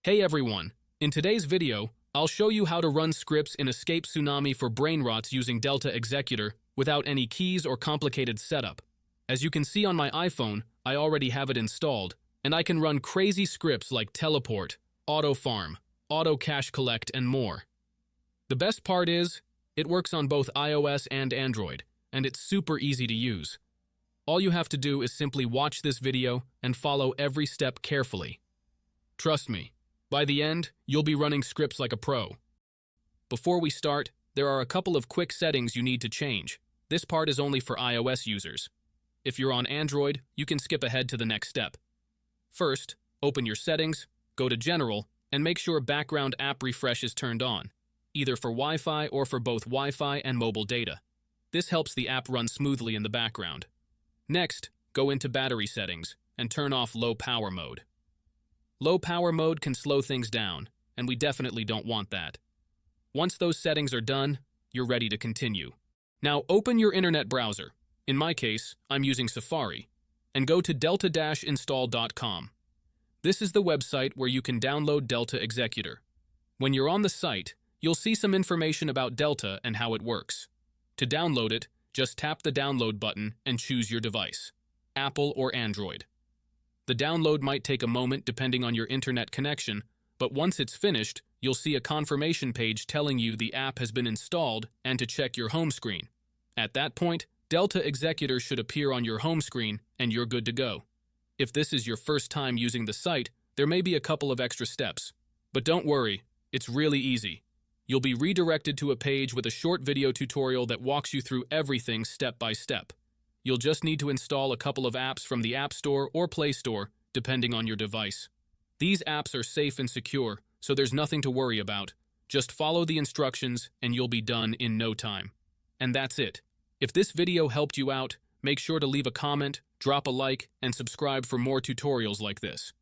Hey everyone! In today's video, I'll show you how to run scripts in Escape Tsunami for Brainrots using Delta Executor without any keys or complicated setup. As you can see on my iPhone, I already have it installed, and I can run crazy scripts like teleport, AUTOFARM, auto cache collect, and more. The best part is, it works on both iOS and Android, and it's super easy to use. All you have to do is simply watch this video and follow every step carefully. Trust me, by the end, you'll be running scripts like a pro. Before we start, there are a couple of quick settings you need to change. This part is only for iOS users. If you're on Android, you can skip ahead to the next step. First, open your settings, go to General, and make sure background app refresh is turned on, either for Wi-Fi or for both Wi-Fi and mobile data. This helps the app run smoothly in the background. Next, go into battery settings and turn off low power mode. Low power mode can slow things down, and we definitely don't want that. Once those settings are done, you're ready to continue. Now open your internet browser. In my case, I'm using Safari, and go to delta-install.com. This is the website where you can download Delta Executor. When you're on the site, you'll see some information about Delta and how it works. To download it, just tap the download button and choose your device, Apple or Android. The download might take a moment depending on your internet connection, but once it's finished, you'll see a confirmation page telling you the app has been installed and to check your home screen. At that point, Delta Executor should appear on your home screen and you're good to go. If this is your first time using the site, there may be a couple of extra steps. But don't worry, it's really easy. You'll be redirected to a page with a short video tutorial that walks you through everything step by step. You'll just need to install a couple of apps from the App Store or Play Store, depending on your device. These apps are safe and secure, so there's nothing to worry about. Just follow the instructions and you'll be done in no time. And that's it. If this video helped you out, make sure to leave a comment, drop a like, and subscribe for more tutorials like this.